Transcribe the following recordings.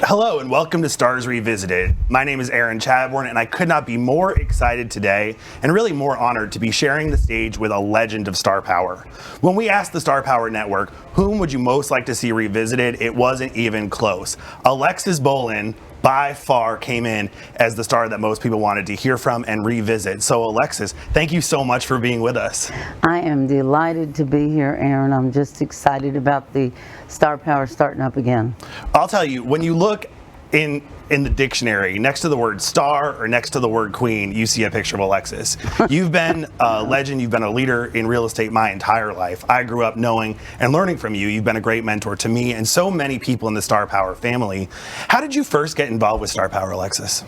Hello and welcome to Stars Revisited. My name is Aaron Chadbourne and I could not be more excited today and really more honored to be sharing the stage with a legend of star power. When we asked the Star Power Network, whom would you most like to see revisited, it wasn't even close. Alexis Bolin by far came in as the star that most people wanted to hear from and revisit. So Alexis, thank you so much for being with us. I am delighted to be here, Aaron. I'm just excited about the Star Power starting up again. I'll tell you, when you look in the dictionary, next to the word star or next to the word queen, you see a picture of Alexis. You've been a legend, you've been a leader in real estate my entire life. I grew up knowing and learning from you. You've been a great mentor to me and so many people in the Star Power family. How did you first get involved with Star Power, Alexis?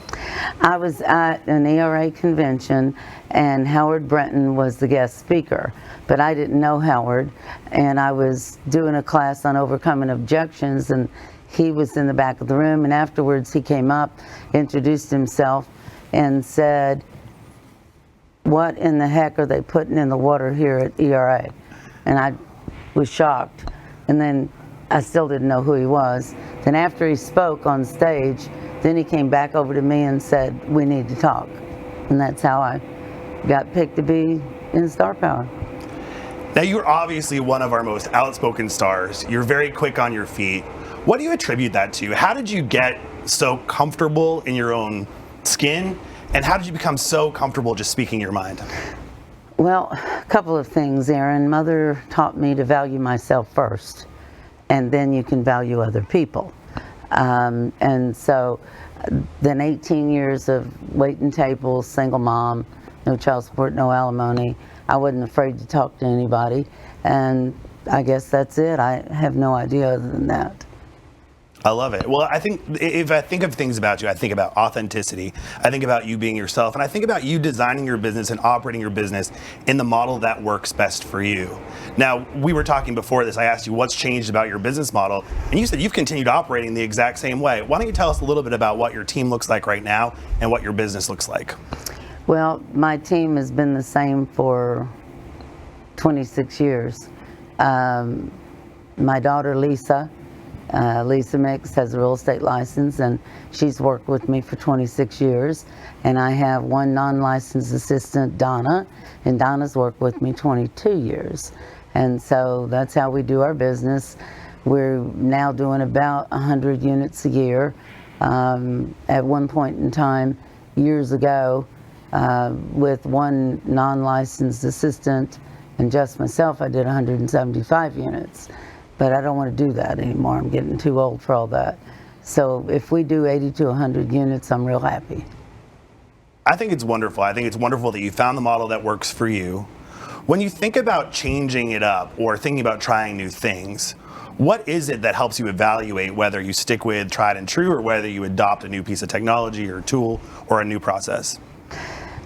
I was at an ERA convention and Howard Brenton was the guest speaker, but I didn't know Howard, and I was doing a class on overcoming objections, and he was in the back of the room, and afterwards he came up, introduced himself, and said, "What in the heck are they putting in the water here at ERA?" And I was shocked, and then I still didn't know who he was. Then after he spoke on stage, then he came back over to me and said, "We need to talk." And that's how I got picked to be in Star Power. Now, you're obviously one of our most outspoken stars. You're very quick on your feet. What do you attribute that to? How did you get so comfortable in your own skin? And how did you become so comfortable just speaking your mind? Well, a couple of things, Aaron. Mother taught me to value myself first, and then you can value other people. And so then 18 years of waiting tables, single mom, no child support, no alimony. I wasn't afraid to talk to anybody, and I guess that's it. I have no idea other than that. I love it. Well, I think if I think of things about you, I think about authenticity. I think about you being yourself, and I think about you designing your business and operating your business in the model that works best for you. Now, we were talking before this. I asked you what's changed about your business model, and you said you've continued operating the exact same way. Why don't you tell us a little bit about what your team looks like right now and what your business looks like? Well, my team has been the same for 26 years. My daughter, Lisa Mix, has a real estate license, and she's worked with me for 26 years. And I have one non-licensed assistant, Donna, and Donna's worked with me 22 years. And so that's how we do our business. We're now doing about 100 units a year. At one point in time, years ago, with one non-licensed assistant and just myself, I did 175 units. But I don't want to do that anymore. I'm getting too old for all that. So if we do 80 to 100 units, I'm real happy. I think it's wonderful. I think it's wonderful that you found the model that works for you. When you think about changing it up or thinking about trying new things, what is it that helps you evaluate whether you stick with tried and true or whether you adopt a new piece of technology or tool or a new process?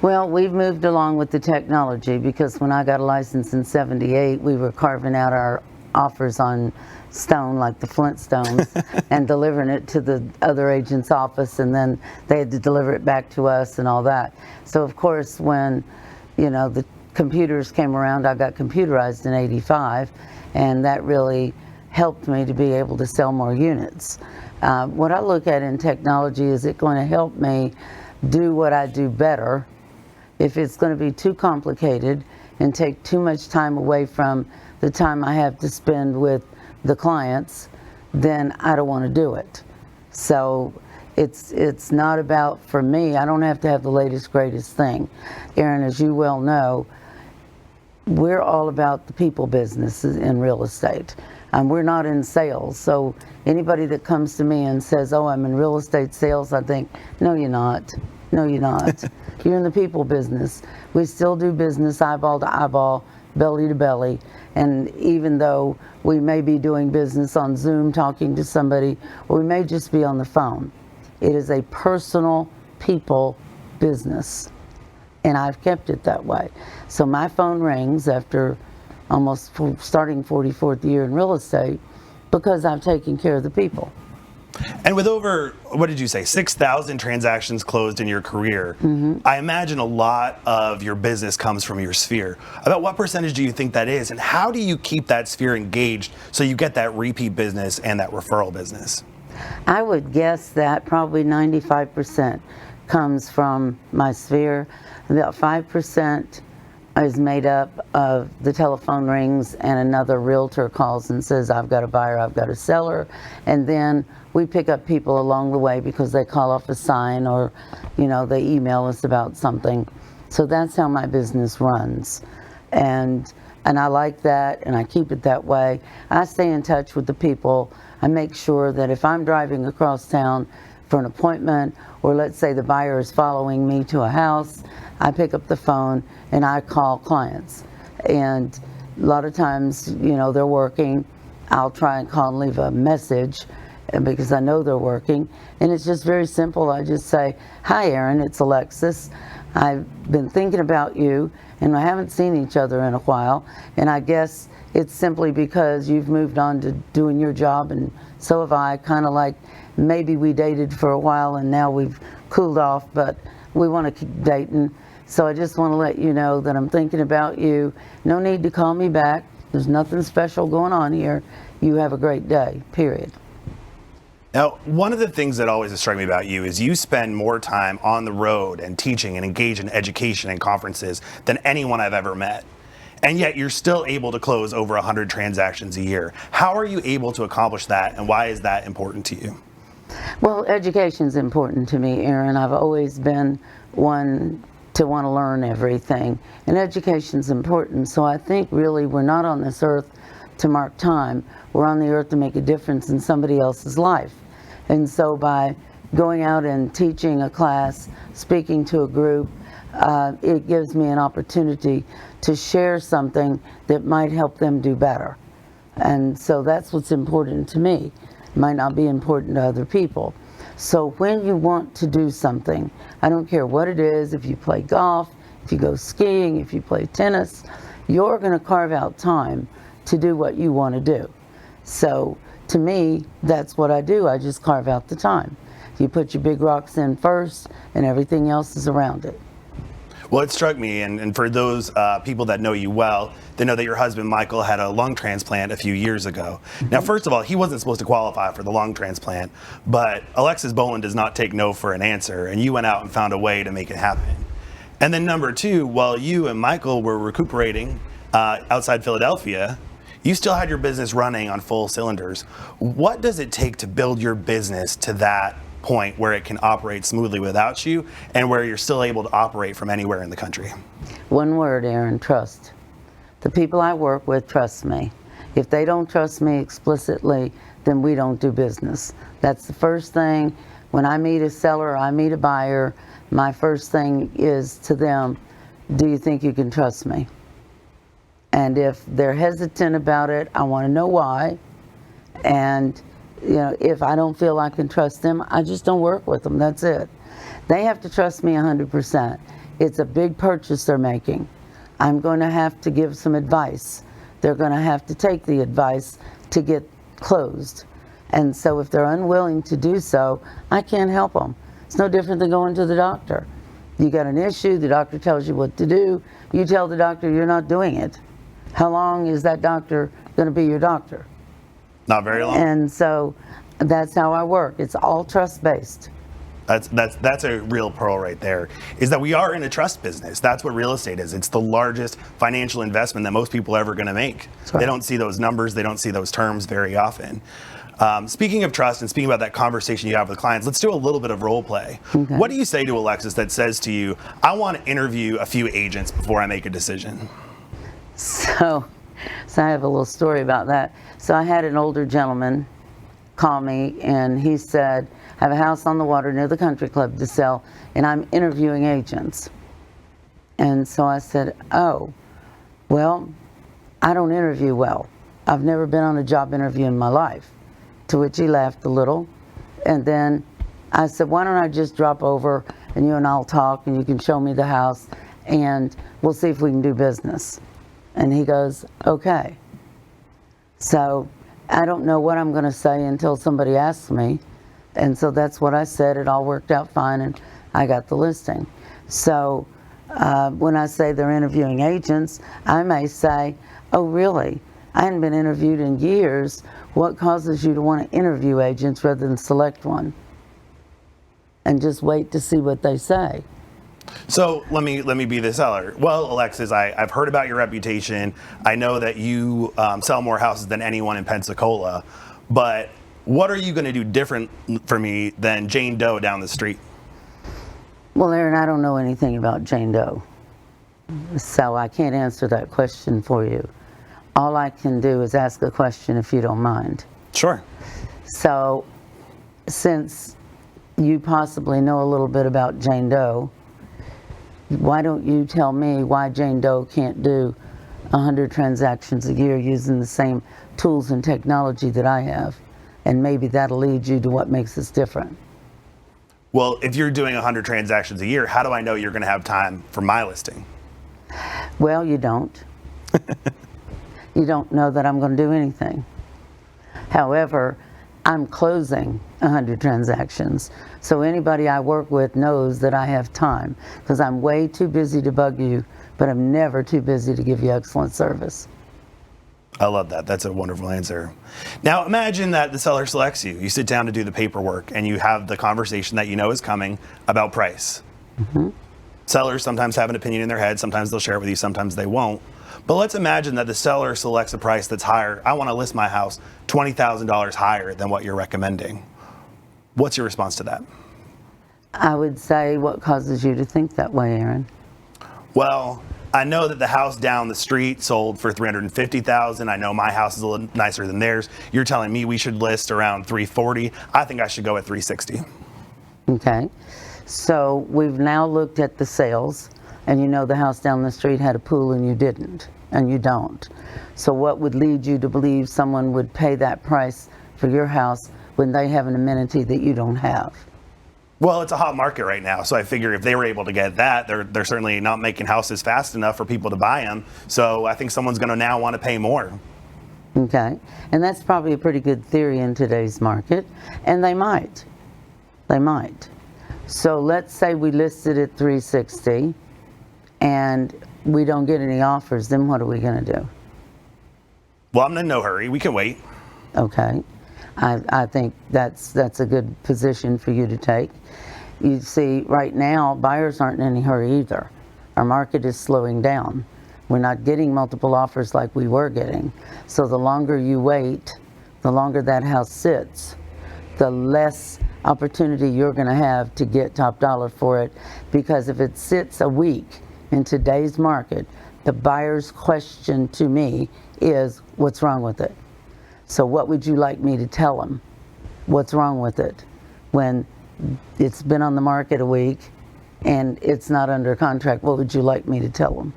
Well, we've moved along with the technology, because when I got a license in '78, we were carving out our offers on stone like the Flintstones and delivering it to the other agent's office, and then they had to deliver it back to us and all that. So of course, when the computers came around, I got computerized in '85, and that really helped me to be able to sell more units. What I look at in technology, is it going to help me do what I do better? If it's going to be too complicated and take too much time away from the time I have to spend with the clients, then I don't want to do it. So it's not about, for me, I don't have to have the latest, greatest thing. Aaron, as you well know, we're all about the people business in real estate. We're not in sales. So anybody that comes to me and says, "Oh, I'm in real estate sales," I think, no, you're not. No, you're not. You're in the people business. We still do business eyeball to eyeball, belly to belly. And even though we may be doing business on Zoom talking to somebody, or we may just be on the phone, it is a personal people business. And I've kept it that way. So my phone rings after almost starting 44th year in real estate, because I've taken care of the people. And with over, what did you say, 6,000 transactions closed in your career, I imagine a lot of your business comes from your sphere. About what percentage do you think that is, and how do you keep that sphere engaged so you get that repeat business and that referral business? I would guess that probably 95% comes from my sphere. About 5% is made up of the telephone rings and another realtor calls and says, I've got a buyer, I've got a seller. And then we pick up people along the way because they call off a sign or, they email us about something. So that's how my business runs. And I like that, and I keep it that way. I stay in touch with the people. I make sure that if I'm driving across town for an appointment, or let's say the buyer is following me to a house, I pick up the phone and I call clients. And a lot of times, they're working. I'll try and call and leave a message because I know they're working. And it's just very simple. I just say, hi, Aaron, it's Alexis. I've been thinking about you, and I haven't seen each other in a while. And I guess it's simply because you've moved on to doing your job, and so have I. Kind of like maybe we dated for a while and now we've cooled off, but we want to keep dating. So I just want to let you know that I'm thinking about you. No need to call me back. There's nothing special going on here. You have a great day, period. Now, one of the things that always struck me about you is you spend more time on the road and teaching and engage in education and conferences than anyone I've ever met. And yet you're still able to close over 100 transactions a year. How are you able to accomplish that, and why is that important to you? Well, education's important to me, Aaron. I've always been one to want to learn everything, and education's important. So I think really we're not on this earth to mark time. We're on the earth to make a difference in somebody else's life. And so by going out and teaching a class, speaking to a group, it gives me an opportunity to share something that might help them do better. And so that's what's important to me. It might not be important to other people. So when you want to do something, I don't care what it is, if you play golf, if you go skiing, if you play tennis, you're going to carve out time to do what you want to do. So to me, that's what I do. I just carve out the time. You put your big rocks in first, and everything else is around it. Well, it struck me, and for those people that know you well, they know that your husband, Michael, had a lung transplant a few years ago. Now, first of all, he wasn't supposed to qualify for the lung transplant, but Alexis Bolin does not take no for an answer, and you went out and found a way to make it happen. And then number two, while you and Michael were recuperating outside Philadelphia, you still had your business running on full cylinders. What does it take to build your business to that point where it can operate smoothly without you, and where you're still able to operate from anywhere in the country? One word, Aaron: trust. The people I work with trust me. If they don't trust me explicitly, then we don't do business. That's the first thing. When I meet a seller, I meet a buyer, my first thing is to them, do you think you can trust me? And if they're hesitant about it, I want to know why. And if I don't feel I can trust them, I just don't work with them. That's it. They have to trust me 100%. It's a big purchase they're making. I'm going to have to give some advice. They're going to have to take the advice to get closed. And so if they're unwilling to do so, I can't help them. It's no different than going to the doctor. You got an issue, the doctor tells you what to do. You tell the doctor you're not doing it. How long is that doctor going to be your doctor? Not very long. And so that's how I work. It's all trust-based. That's a real pearl right there, is that we are in a trust business. That's what real estate is. It's the largest financial investment that most people are ever going to make. Right. They don't see those numbers, they don't see those terms very often. Speaking of trust and speaking about that conversation you have with clients, let's do a little bit of role play. Okay. What do you say to Alexis that says to you, I want to interview a few agents before I make a decision? So I have a little story about that. So I had an older gentleman call me, and he said, I have a house on the water near the country club to sell, and I'm interviewing agents. And so I said, oh, well, I don't interview well. I've never been on a job interview in my life. To which he laughed a little. And then I said, why don't I just drop over and you and I'll talk, and you can show me the house, and we'll see if we can do business. And he goes, okay. So I don't know what I'm going to say until somebody asks me. And so that's what I said. It all worked out fine, and I got the listing. So when I say they're interviewing agents, I may say, oh, really? I hadn't been interviewed in years. What causes you to want to interview agents rather than select one? And just wait to see what they say. So let me be the seller. Well, Alexis, I've heard about your reputation. I know that you sell more houses than anyone in Pensacola, but what are you going to do different for me than Jane Doe down the street? Well, Aaron, I don't know anything about Jane Doe, so I can't answer that question for you. All I can do is ask a question, if you don't mind. Sure. So, since you possibly know a little bit about Jane Doe, why don't you tell me why Jane Doe can't do 100 transactions a year using the same tools and technology that I have? And maybe that'll lead you to what makes us different. Well, if you're doing 100 transactions a year, how do I know you're going to have time for my listing? Well, you don't. You don't know that I'm going to do anything. However, I'm closing 100 transactions. So anybody I work with knows that I have time, because I'm way too busy to bug you, but I'm never too busy to give you excellent service. I love that. That's a wonderful answer. Now imagine that the seller selects you. You sit down to do the paperwork and you have the conversation that you know is coming about price. Mm-hmm. Sellers sometimes have an opinion in their head. Sometimes they'll share it with you. Sometimes they won't. But let's imagine that the seller selects a price that's higher. I want to list my house $20,000 higher than what you're recommending. What's your response to that? I would say, what causes you to think that way, Aaron? Well, I know that the house down the street sold for $350,000. I know my house is a little nicer than theirs. You're telling me we should list around $340,000. I think I should go at $360,000. Okay. So we've now looked at the sales, and you know the house down the street had a pool and you didn't, and you don't. So what would lead you to believe someone would pay that price for your house when they have an amenity that you don't have? Well, it's a hot market right now, so I figure if they were able to get that, they're certainly not making houses fast enough for people to buy them. So I think someone's going to now want to pay more. Okay, and that's probably a pretty good theory in today's market, and they might. They might. So let's say we listed at $360,000 and we don't get any offers, then what are we going to do? Well, I'm in no hurry. We can wait. Okay. I think that's a good position for you to take. You see, right now, buyers aren't in any hurry either. Our market is slowing down. We're not getting multiple offers like we were getting. So the longer you wait, the longer that house sits, the less opportunity you're going to have to get top dollar for it. Because if it sits a week in today's market, the buyer's question to me is, what's wrong with it? So what would you like me to tell them? What's wrong with it when it's been on the market a week and it's not under contract? What would you like me to tell them?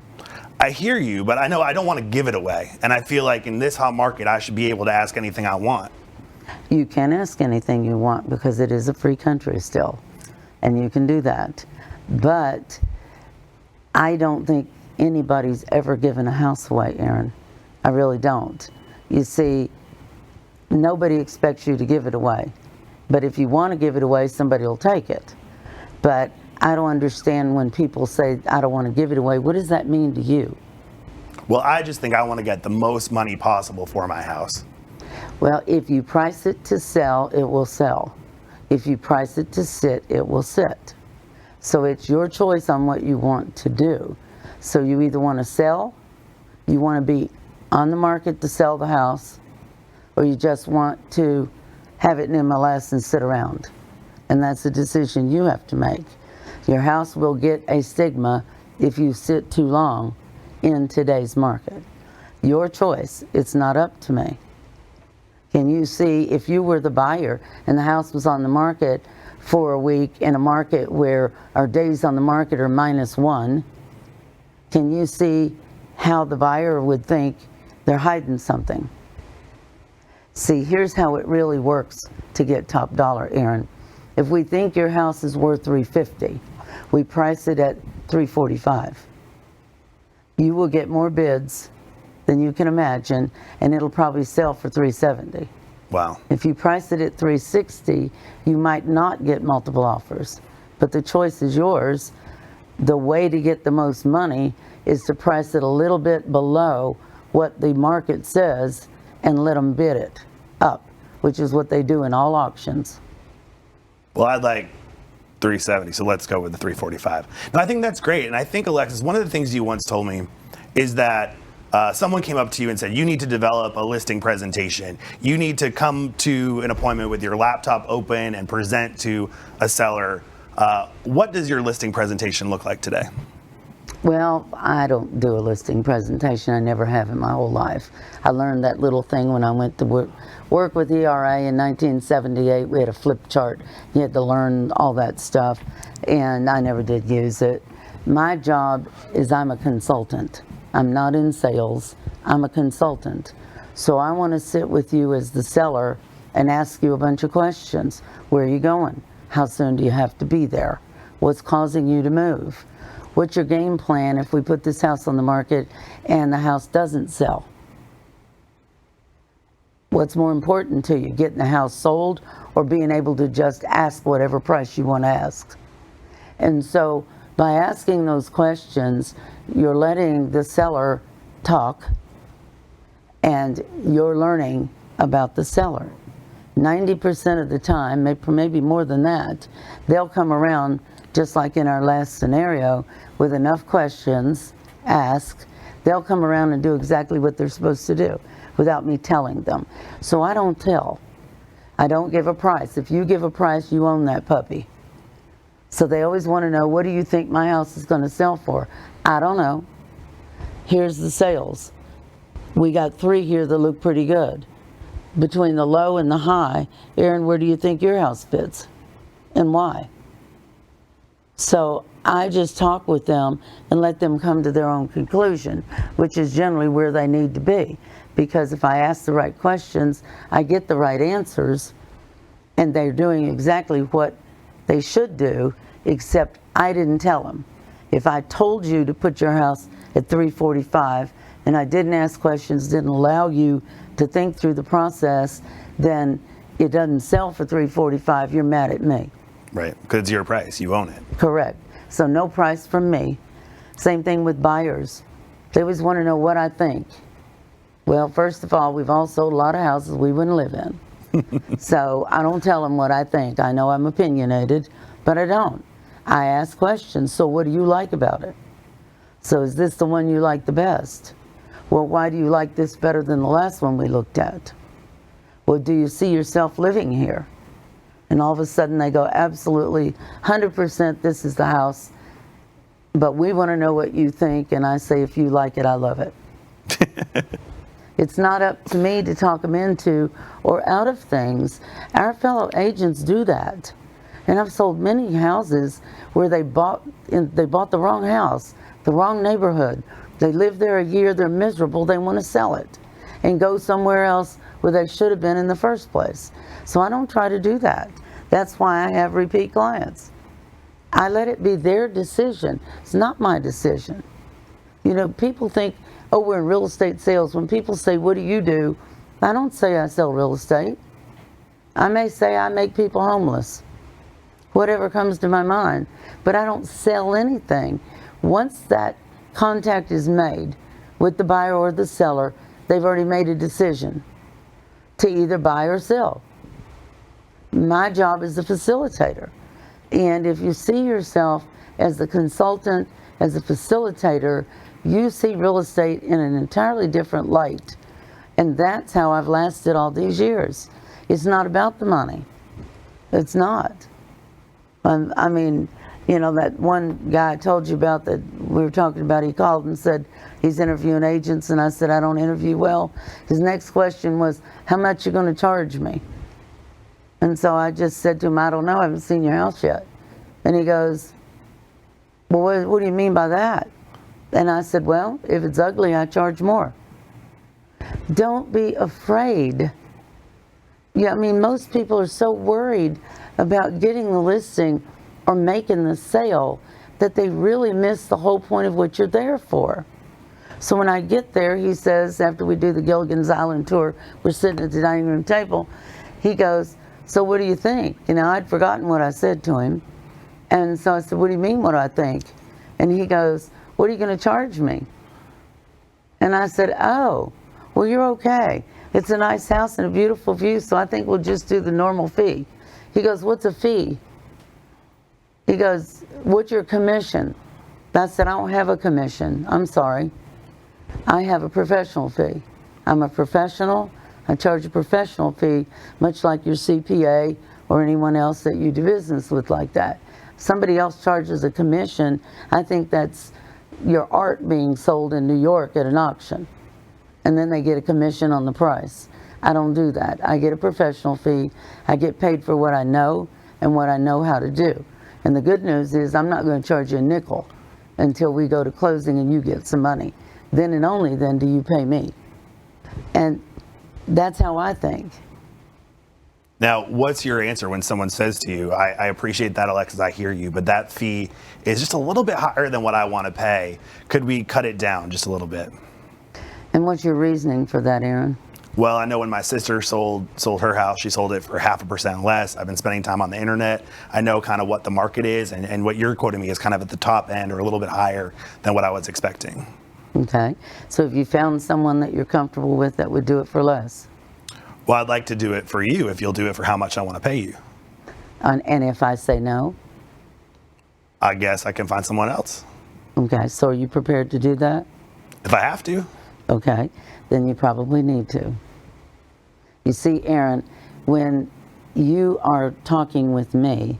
I hear you, but I know I don't want to give it away. And I feel like in this hot market, I should be able to ask anything I want. You can ask anything you want because it is a free country still, and you can do that. But I don't think anybody's ever given a house away, Aaron. I really don't. You see, nobody expects you to give it away. But if you want to give it away, somebody will take it. But I don't understand when people say, I don't want to give it away. What does that mean to you? Well, I just think I want to get the most money possible for my house. Well, if you price it to sell, it will sell. If you price it to sit, it will sit. So it's your choice on what you want to do. So you either want to sell, you want to be on the market to sell the house, or you just want to have it in MLS and sit around. And that's a decision you have to make. Your house will get a stigma if you sit too long in today's market. Your choice. It's not up to me. Can you see, if you were the buyer and the house was on the market for a week in a market where our days on the market are -1, can you see how the buyer would think they're hiding something? See, here's how it really works to get top dollar, Aaron. If we think your house is worth $350,000, we price it at $345,000. You will get more bids than you can imagine, and it'll probably sell for $370,000. Wow. If you price it at $360,000, you might not get multiple offers, but the choice is yours. The way to get the most money is to price it a little bit below what the market says and let them bid it up, which is what they do in all auctions. Well, I'd like 370, so let's go with the 345. Now, I think that's great. And I think, Alexis, one of the things you once told me is that someone came up to you and said, you need to develop a listing presentation. You need to come to an appointment with your laptop open and present to a seller. What does your listing presentation look like today? Well, I don't do a listing presentation. I never have in my whole life. I learned that little thing when I went to work with ERA in 1978. We had a flip chart. You had to learn all that stuff, and I never did use it. My job is I'm a consultant. I'm not in sales. I'm a consultant. So I want to sit with you as the seller and ask you a bunch of questions. Where are you going? How soon do you have to be there? What's causing you to move? What's your game plan if we put this house on the market and the house doesn't sell? What's more important to you, getting the house sold or being able to just ask whatever price you want to ask? And so by asking those questions, you're letting the seller talk and you're learning about the seller. 90% of the time, maybe more than that, they'll come around, just like in our last scenario, with enough questions asked, they'll come around and do exactly what they're supposed to do without me telling them. So I don't tell. I don't give a price. If you give a price, you own that puppy. So they always want to know, what do you think my house is going to sell for? I don't know. Here's the sales. We got 3 here that look pretty good. Between the low and the high, Aaron, where do you think your house fits? And why? So I just talk with them and let them come to their own conclusion, which is generally where they need to be. Because if I ask the right questions, I get the right answers, and they're doing exactly what they should do, except I didn't tell them. If I told you to put your house at 345 and I didn't ask questions, didn't allow you to think through the process, then it doesn't sell for 345, you're mad at me. Right, because it's your price, you own it. Correct. So no price from me. Same thing with buyers. They always want to know what I think. Well, first of all, we've all sold a lot of houses we wouldn't live in. So I don't tell them what I think. I know I'm opinionated, but I don't. I ask questions. So what do you like about it? So is this the one you like the best? Well, why do you like this better than the last one we looked at? Well, do you see yourself living here? And all of a sudden they go, absolutely, 100% this is the house, but we want to know what you think. And I say, if you like it, I love it. It's not up to me to talk them into or out of things. Our fellow agents do that. And I've sold many houses where they bought the wrong house, the wrong neighborhood. They live there a year, they're miserable, they want to sell it and go somewhere else where they should have been in the first place. So I don't try to do that. That's why I have repeat clients. I let it be their decision. It's not my decision. You know, people think, oh, we're in real estate sales. When people say, what do you do? I don't say I sell real estate. I may say I make people homeless. Whatever comes to my mind. But I don't sell anything. Once that contact is made with the buyer or the seller, they've already made a decision to either buy or sell. My job is the facilitator. And if you see yourself as the consultant, as a facilitator, you see real estate in an entirely different light. And that's how I've lasted all these years. It's not about the money. It's not. I mean, you know, that one guy I told you about that we were talking about, he called and said he's interviewing agents, and I said, I don't interview well. His next question was, how much you going to charge me? And so I just said to him, I don't know, I haven't seen your house yet. And he goes, well, what do you mean by that? And I said, well, if it's ugly, I charge more. Don't be afraid. Yeah, I mean, most people are so worried about getting the listing or making the sale that they really miss the whole point of what you're there for. So when I get there, he says, after we do the Gilligan's Island tour, we're sitting at the dining room table, he goes, so what do you think? You know, I'd forgotten what I said to him. And so I said, what do you mean what I think? And he goes, what are you going to charge me? And I said, oh, well, you're okay. It's a nice house and a beautiful view, so I think we'll just do the normal fee. He goes, what's a fee? He goes, what's your commission? I said, I don't have a commission. I'm sorry. I have a professional fee. I'm a professional. I charge a professional fee, much like your CPA or anyone else that you do business with like that. Somebody else charges a commission. I think that's your art being sold in New York at an auction. And then they get a commission on the price. I don't do that. I get a professional fee. I get paid for what I know and what I know how to do. And the good news is I'm not going to charge you a nickel until we go to closing and you get some money. Then and only then do you pay me. And that's how I think. Now, what's your answer when someone says to you, I appreciate that, Alexis, I hear you, but that fee is just a little bit higher than what I want to pay. Could we cut it down just a little bit? And what's your reasoning for that, Aaron? Well, I know when my sister sold her house, she sold it for 0.5% less. I've been spending time on the internet. I know kind of what the market is, and what you're quoting me is kind of at the top end or a little bit higher than what I was expecting. Okay. So if you found someone that you're comfortable with that would do it for less? Well, I'd like to do it for you if you'll do it for how much I want to pay you. And if I say no? I guess I can find someone else. Okay. So are you prepared to do that? If I have to. Okay. Then you probably need to. You see, Aaron, when you are talking with me,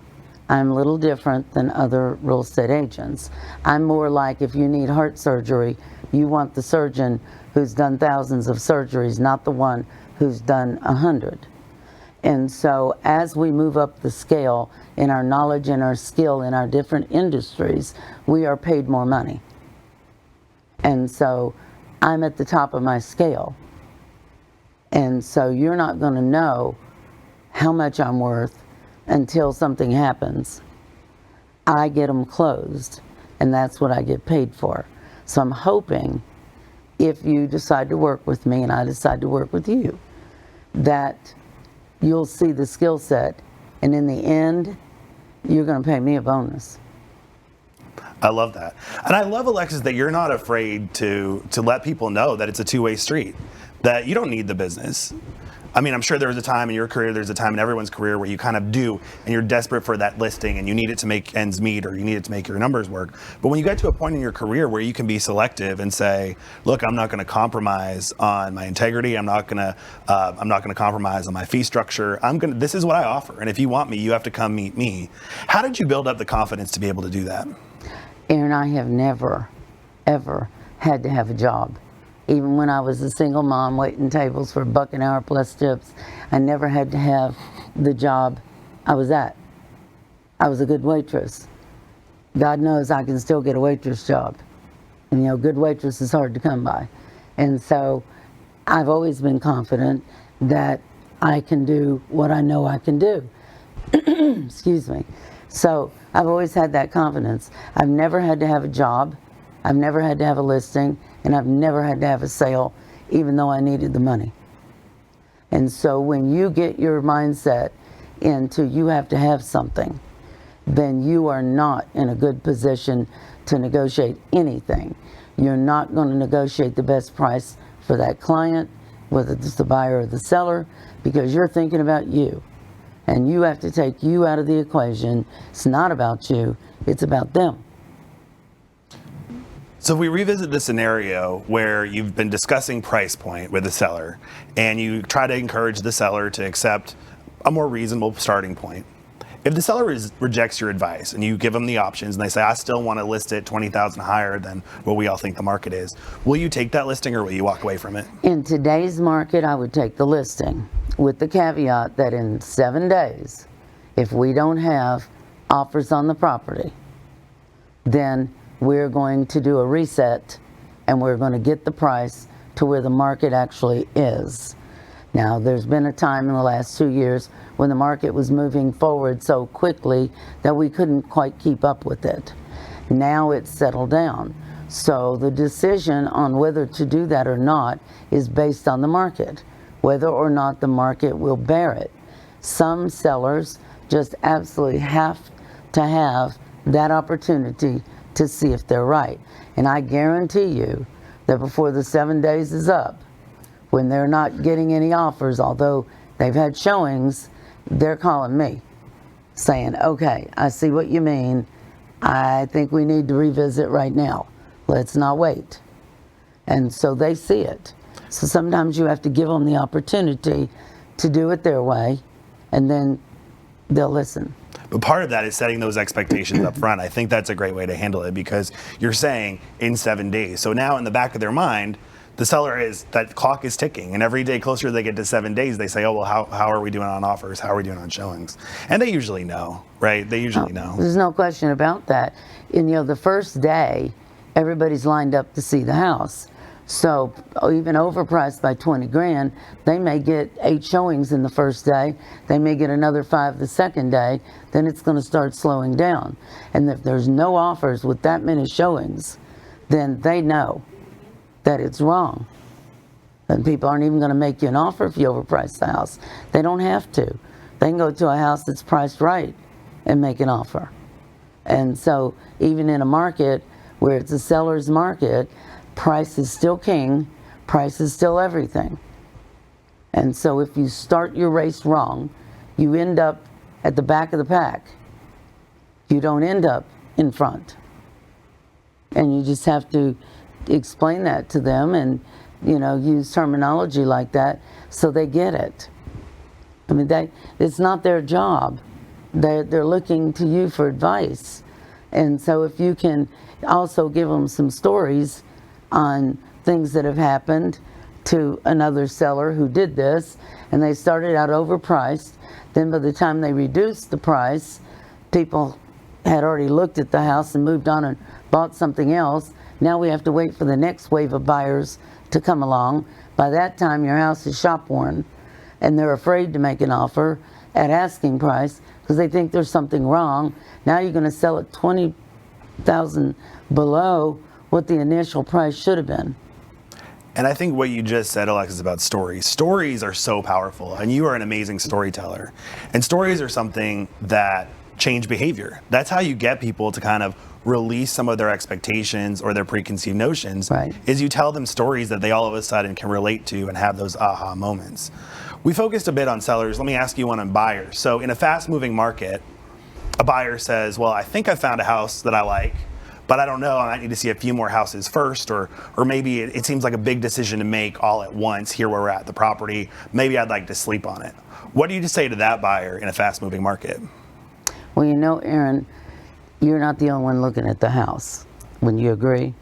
I'm a little different than other real estate agents. I'm more like if you need heart surgery, you want the surgeon who's done thousands of surgeries, not the one who's done 100. And so as we move up the scale in our knowledge and our skill in our different industries, we are paid more money. And so I'm at the top of my scale. And so you're not going to know how much I'm worth until something happens. I get them closed, and that's what I get paid for. So I'm hoping if you decide to work with me and I decide to work with you, that you'll see the skill set, and in the end, you're going to pay me a bonus. I love that. And I love, Alexis, that you're not afraid to let people know that it's a two-way street, that you don't need the business. I mean, I'm sure there was a time in your career, there's a time in everyone's career where you kind of do, and you're desperate for that listing and you need it to make ends meet or you need it to make your numbers work. But when you get to a point in your career where you can be selective and say, look, I'm not going to compromise on my integrity. I'm not going to compromise on my fee structure. This is what I offer. And if you want me, you have to come meet me. How did you build up the confidence to be able to do that? Aaron, I have never, ever had to have a job. Even when I was a single mom waiting tables for $1 an hour plus tips, I never had to have the job I was at. I was a good waitress. God knows I can still get a waitress job. And you know, good waitress is hard to come by. And so I've always been confident that I can do what I know I can do. Excuse me. So I've always had that confidence. I've never had to have a job. I've never had to have a listing, and I've never had to have a sale, even though I needed the money. And so when you get your mindset into you have to have something, then you are not in a good position to negotiate anything. You're not going to negotiate the best price for that client, whether it's the buyer or the seller, because you're thinking about you. And you have to take you out of the equation. It's not about you, it's about them. So if we revisit the scenario where you've been discussing price point with the seller and you try to encourage the seller to accept a more reasonable starting point. If the seller rejects your advice and you give them the options and they say, I still want to list it 20,000 higher than what we all think the market is, will you take that listing or will you walk away from it? In today's market, I would take the listing with the caveat that in 7 days, if we don't have offers on the property, then we're going to do a reset and we're going to get the price to where the market actually is. Now, there's been a time in the last 2 years when the market was moving forward so quickly that we couldn't quite keep up with it. Now it's settled down. So the decision on whether to do that or not is based on the market, whether or not the market will bear it. Some sellers just absolutely have to have that opportunity to see if they're right. And I guarantee you, that before the 7 days is up, when they're not getting any offers, although they've had showings, they're calling me saying, okay, I see what you mean. I think we need to revisit right now. Let's not wait. And so they see it. So sometimes you have to give them the opportunity to do it their way, and then they'll listen. But part of that is setting those expectations up front. I think that's a great way to handle it, because you're saying in 7 days. So now in the back of their mind, the seller that clock is ticking, and every day closer they get to 7 days, they say, oh, well, how are we doing on offers? How are we doing on showings? And they usually know, right? They usually know. There's no question about that. And the first day, everybody's lined up to see the house. So even overpriced by 20 grand, they may get 8 showings in the first day. They may get another 5 the second day. Then it's going to start slowing down. And if there's no offers with that many showings, then they know that it's wrong. And people aren't even going to make you an offer if you overprice the house. They don't have to. They can go to a house that's priced right and make an offer. And so even in a market where it's a seller's market, price is still king, price is still everything. And so if you start your race wrong, you end up at the back of the pack. You don't end up in front. And you just have to explain that to them and, use terminology like that so they get it. I mean, it's not their job. They're looking to you for advice. And so if you can also give them some stories on things that have happened to another seller who did this, and they started out overpriced, then by the time they reduced the price, people had already looked at the house and moved on and bought something else. Now we have to wait for the next wave of buyers to come along. By that time, your house is shop worn, and they're afraid to make an offer at asking price because they think there's something wrong. Now you're going to sell it $20,000 below what the initial price should have been. And I think what you just said, Alexis, about stories. Stories are so powerful, and you are an amazing storyteller. And stories are something that change behavior. That's how you get people to kind of release some of their expectations or their preconceived notions, right, is you tell them stories that they all of a sudden can relate to and have those aha moments. We focused a bit on sellers. Let me ask you one on buyers. So in a fast-moving market, a buyer says, well, I think I found a house that I like, but I don't know, I might need to see a few more houses first, or maybe it seems like a big decision to make all at once here where we're at the property. Maybe I'd like to sleep on it. What do you say to that buyer in a fast-moving market? Well, Aaron, you're not the only one looking at the house. Wouldn't you agree?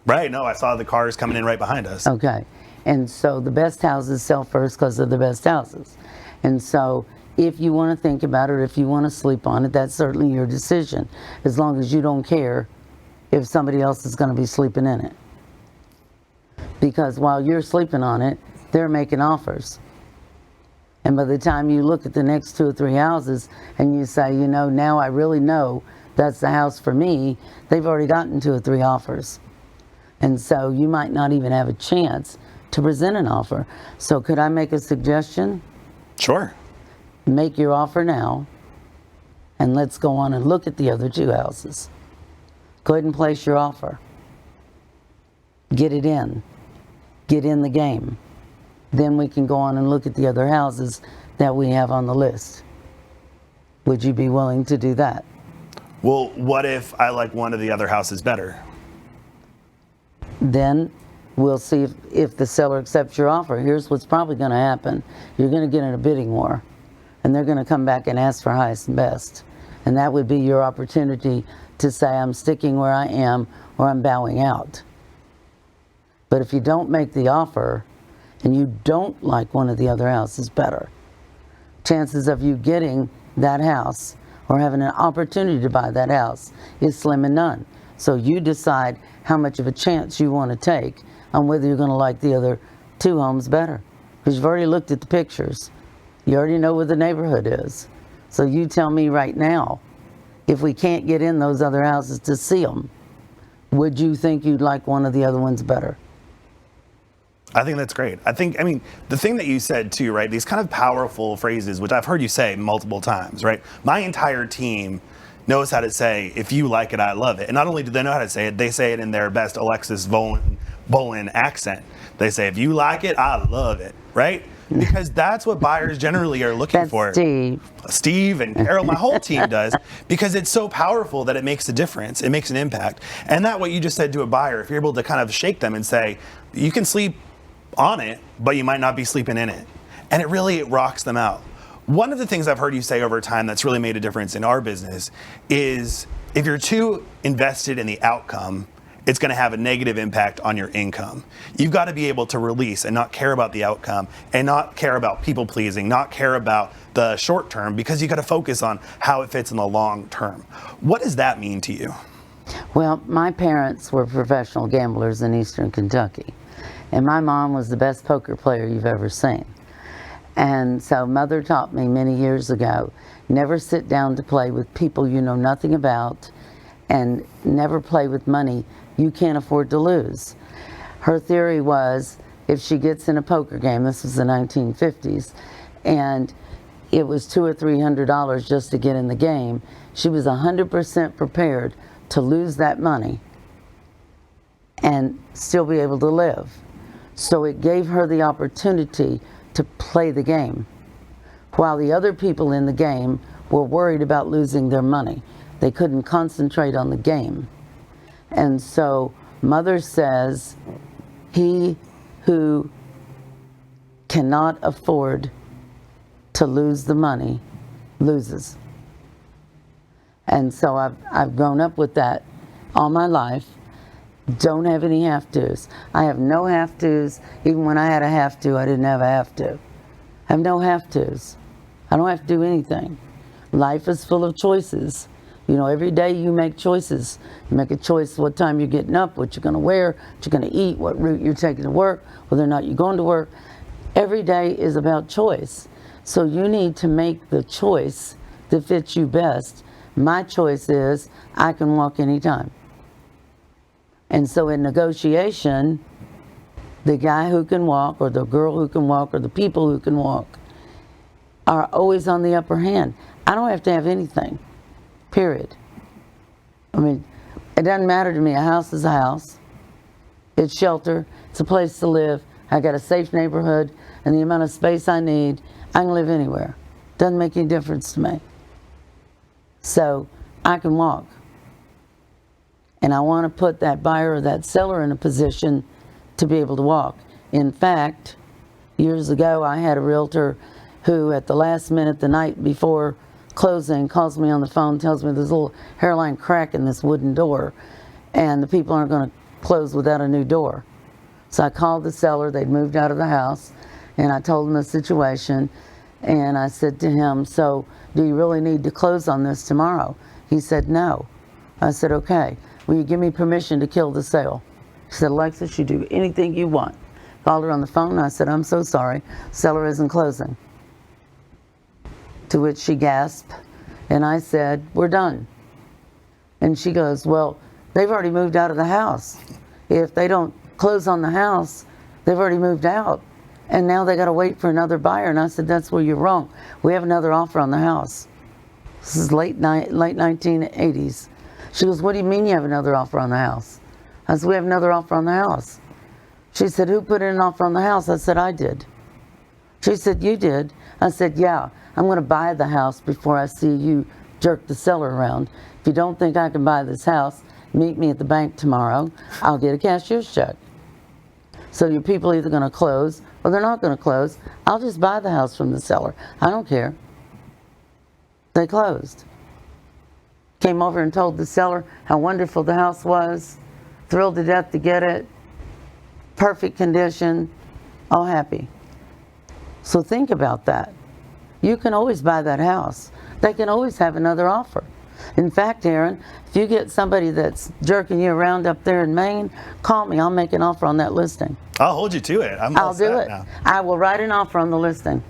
Right, no, I saw the cars coming in right behind us. Okay, and so the best houses sell first because they're the best houses. And so if you want to think about it, if you want to sleep on it, that's certainly your decision, as long as you don't care if somebody else is going to be sleeping in it. Because while you're sleeping on it, they're making offers. And by the time you look at the next 2 or 3 houses and you say, now I really know that's the house for me, they've already gotten 2 or 3 offers. And so you might not even have a chance to present an offer. So could I make a suggestion? Sure. Make your offer now, and let's go on and look at the other 2 houses. Go ahead and place your offer. Get it in. Get in the game. Then we can go on and look at the other houses that we have on the list. Would you be willing to do that? Well, what if I like one of the other houses better? Then we'll see if the seller accepts your offer. Here's what's probably going to happen. You're going to get in a bidding war, and they're going to come back and ask for highest and best. And that would be your opportunity to say, I'm sticking where I am, or I'm bowing out. But if you don't make the offer, and you don't like one of the other houses better, chances of you getting that house or having an opportunity to buy that house is slim and none. So you decide how much of a chance you want to take on whether you're going to like the other 2 homes better. Because you've already looked at the pictures. You already know where the neighborhood is. So you tell me right now, if we can't get in those other houses to see them, would you think you'd like one of the other ones better? I think that's great. I mean, the thing that you said too, right? These kind of powerful phrases, which I've heard you say multiple times, right? My entire team knows how to say, if you like it, I love it. And not only do they know how to say it, they say it in their best Alexis, Bolin Bolin accent. They say, if you like it, I love it, right? Because that's what buyers generally are looking for. Steve and Carol, my whole team does, because it's so powerful that it makes a difference. It makes an impact. And that what you just said to a buyer, if you're able to kind of shake them and say, you can sleep on it, but you might not be sleeping in it. And it rocks them out. One of the things I've heard you say over time that's really made a difference in our business is if you're too invested in the outcome, it's going to have a negative impact on your income. You've got to be able to release and not care about the outcome and not care about people pleasing, not care about the short term, because you got to focus on how it fits in the long term. What does that mean to you? Well, my parents were professional gamblers in Eastern Kentucky, and my mom was the best poker player you've ever seen. And so Mother taught me many years ago, never sit down to play with people you know nothing about, and never play with money you can't afford to lose. Her theory was, if she gets in a poker game, this was the 1950s, and it was $200 or $300 just to get in the game, she was 100% prepared to lose that money and still be able to live. So it gave her the opportunity to play the game, while the other people in the game were worried about losing their money. They couldn't concentrate on the game. And so Mother says, he who cannot afford to lose the money loses. And so I've grown up with that all my life. Don't have any have-tos. I have no have-tos. Even when I had a have-to, I didn't have a have-to. I have no have-tos. I don't have to do anything. Life is full of choices. You know, every day you make choices. You make a choice what time you're getting up, what you're going to wear, what you're going to eat, what route you're taking to work, whether or not you're going to work. Every day is about choice. So you need to make the choice that fits you best. My choice is I can walk anytime. And so in negotiation, the guy who can walk, or the girl who can walk, or the people who can walk are always on the upper hand. I don't have to have anything. Period. I mean, it doesn't matter to me. A house is a house. It's shelter. It's a place to live. I got a safe neighborhood, and the amount of space I need, I can live anywhere. Doesn't make any difference to me. So I can walk. And I want to put that buyer or that seller in a position to be able to walk. In fact, years ago, I had a realtor who at the last minute, the night before closing, calls me on the phone, tells me there's a little hairline crack in this wooden door, and the people aren't going to close without a new door. So I called the seller. They'd moved out of the house, and I told him the situation, and I said to him, so do you really need to close on this tomorrow? He said, no. I said, okay, will you give me permission to kill the sale? He said, Alexis, you do anything you want. Called her on the phone, and I said, I'm so sorry, seller isn't closing. To which she gasped, and I said, we're done. And she goes, well, they've already moved out of the house. If they don't close on the house, they've already moved out. And now they got to wait for another buyer. And I said, that's where you're wrong. We have another offer on the house. This is late 1980s. She goes, what do you mean you have another offer on the house? I said, we have another offer on the house. She said, who put in an offer on the house? I said, I did. She said, you did? I said, yeah, I'm going to buy the house before I see you jerk the seller around. If you don't think I can buy this house, meet me at the bank tomorrow. I'll get a cashier's check. So your people are either going to close or they're not going to close. I'll just buy the house from the seller. I don't care. They closed. Came over and told the seller how wonderful the house was. Thrilled to death to get it. Perfect condition. All happy. So think about that. You can always buy that house. They can always have another offer. In fact, Aaron, if you get somebody that's jerking you around up there in Maine, call me. I'll make an offer on that listing. I'll hold you to it. I'll do it. Now. I will write an offer on the listing.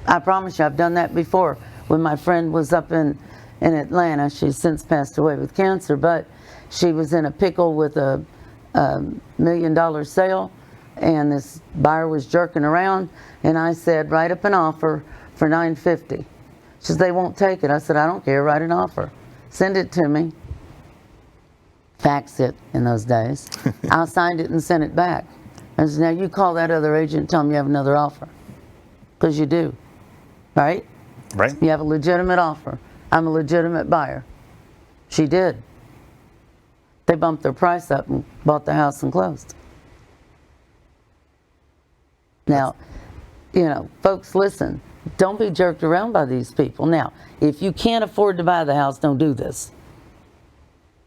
I promise you, I've done that before. When my friend was up in Atlanta, she's since passed away with cancer, but she was in a pickle with a $1 million sale, and this buyer was jerking around, and I said, write up an offer for $950. She said, they won't take it. I said, I don't care, write an offer. Send it to me. fax it in those days. I signed it and sent it back. I said, now you call that other agent and tell them you have another offer. Because you do, right? Right. You have a legitimate offer. I'm a legitimate buyer. She did. They bumped their price up and bought the house and closed. Now, you know, folks, listen, don't be jerked around by these people. Now, if you can't afford to buy the house, don't do this.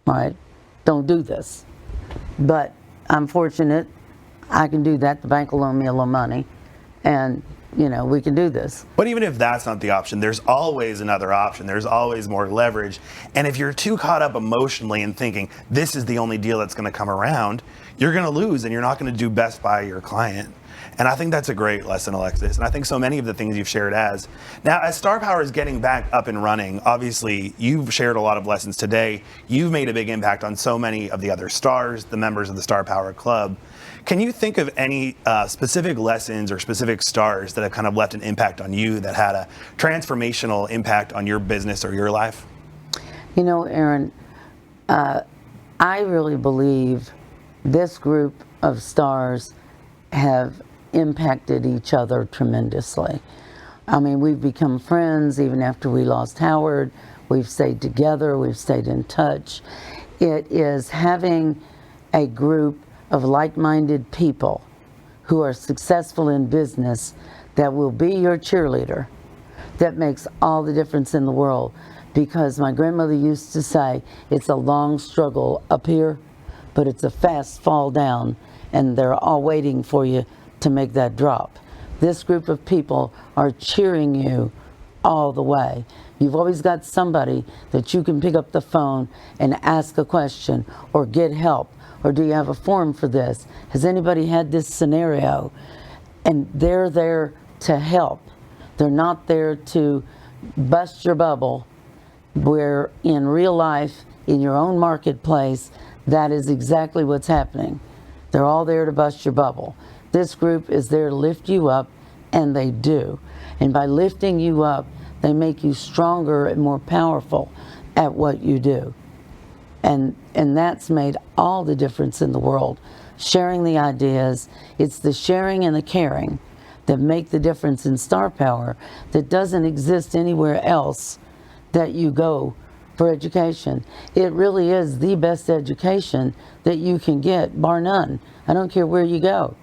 All right? Don't do this. But I'm fortunate I can do that. The bank will loan me a little money. And, you know, we can do this. But even if that's not the option, there's always another option. There's always more leverage. And if you're too caught up emotionally in thinking this is the only deal that's going to come around, you're going to lose and you're not going to do best by your client. And I think that's a great lesson, Alexis. And I think so many of the things you've shared as. Now, as Star Power is getting back up and running, obviously, you've shared a lot of lessons today. You've made a big impact on so many of the other stars, the members of the Star Power Club. Can you think of any specific lessons or specific stars that have kind of left an impact on you that had a transformational impact on your business or your life? You know, Aaron, I really believe this group of stars have impacted each other tremendously. I mean, we've become friends even after we lost Howard. We've stayed together, we've stayed in touch. It is having a group of like-minded people who are successful in business that will be your cheerleader that makes all the difference in the world. Because my grandmother used to say, it's a long struggle up here, but it's a fast fall down, and they're all waiting for you to make that drop. This group of people are cheering you all the way. You've always got somebody that you can pick up the phone and ask a question or get help, or do you have a form for this? Has anybody had this scenario? And they're there to help. They're not there to bust your bubble, where in real life, in your own marketplace, that is exactly what's happening. They're all there to bust your bubble. This group is there to lift you up, and they do. And by lifting you up, they make you stronger and more powerful at what you do. And that's made all the difference in the world. Sharing the ideas, it's the sharing and the caring that make the difference in Star Power that doesn't exist anywhere else that you go for education. It really is the best education that you can get, bar none. I don't care where you go.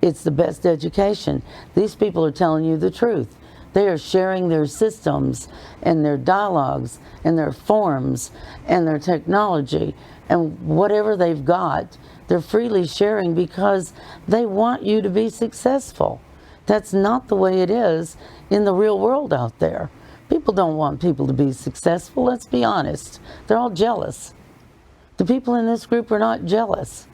It's the best education. These people are telling you the truth. They are sharing their systems and their dialogues and their forms and their technology and whatever they've got, they're freely sharing because they want you to be successful. That's not the way it is in the real world out there. People don't want people to be successful, let's be honest. They're all jealous. The people in this group are not jealous.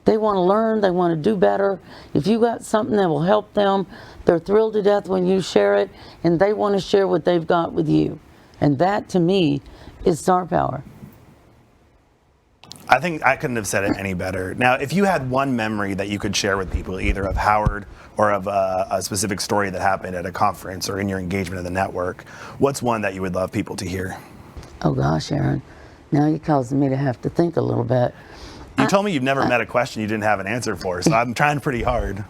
They want to learn, they want to do better. If you got something that will help them, they're thrilled to death when you share it, and they want to share what they've got with you. And that, to me, is Star Power. I think I couldn't have said it any better. Now, if you had one memory that you could share with people, either of Howard or of a specific story that happened at a conference or in your engagement of the network, what's one that you would love people to hear? Oh gosh, Aaron, now you're causing me to have to think a little bit. You told me you've never met a question you didn't have an answer for, so I'm trying pretty hard.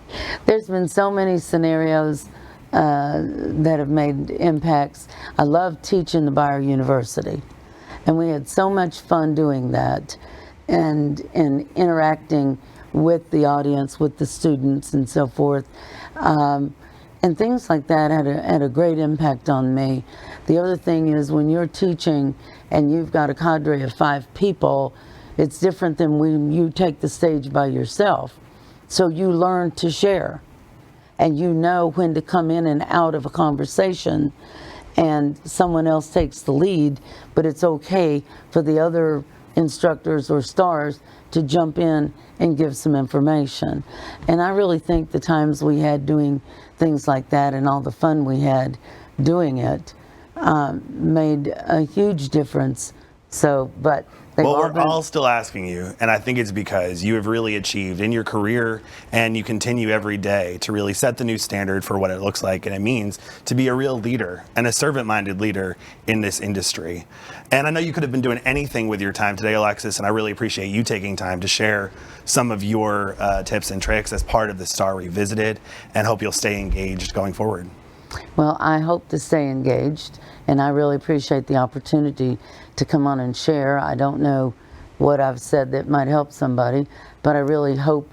There's been so many scenarios that have made impacts. I love teaching the Buyer University, and we had so much fun doing that and interacting with the audience, with the students and so forth. And things like that had a great impact on me. The other thing is when you're teaching and you've got a cadre of 5 people, it's different than when you take the stage by yourself. So you learn to share, and you know when to come in and out of a conversation, and someone else takes the lead, but it's okay for the other instructors or stars to jump in and give some information. And I really think the times we had doing things like that and all the fun we had doing it made a huge difference So, but they've Well, all we're been, all still asking you, and I think it's because you have really achieved in your career, and you continue every day to really set the new standard for what it looks like and it means to be a real leader and a servant-minded leader in this industry. And I know you could have been doing anything with your time today, Alexis, and I really appreciate you taking time to share some of your tips and tricks as part of the Star Revisited, and hope you'll stay engaged going forward. well, I hope to stay engaged, and I really appreciate the opportunity to come on and share. I don't know what I've said that might help somebody, but I really hope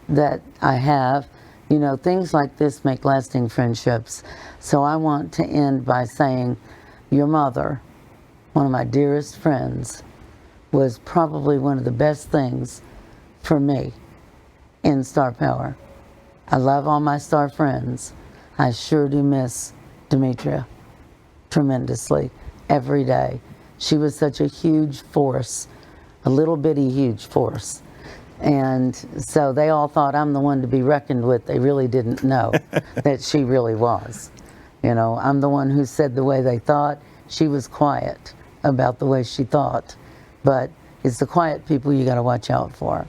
that I have. You know, things like this make lasting friendships. So I want to end by saying your mother, one of my dearest friends, was probably one of the best things for me in Star Power. I love all my Star friends. I sure do miss Demetria tremendously every day. She was such a huge force, a little bitty huge force. And so they all thought I'm the one to be reckoned with. They really didn't know that she really was. You know, I'm the one who said the way they thought. She was quiet about the way she thought. But it's the quiet people you got to watch out for.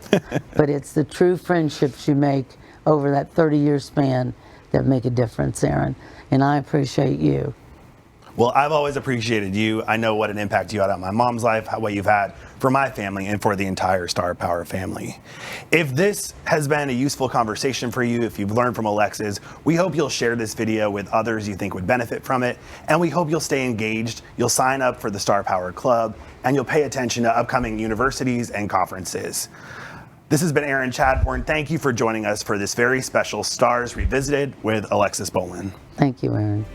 But it's the true friendships you make over that 30-year span that make a difference, Aaron. And I appreciate you. Well, I've always appreciated you. I know what an impact you had on my mom's life, what you've had for my family, and for the entire Star Power family. If this has been a useful conversation for you, if you've learned from Alexis, we hope you'll share this video with others you think would benefit from it, and we hope you'll stay engaged, you'll sign up for the Star Power Club, and you'll pay attention to upcoming universities and conferences. This has been Aaron Chadbourne. Thank you for joining us for this very special Stars Revisited with Alexis Bolin. Thank you, Aaron.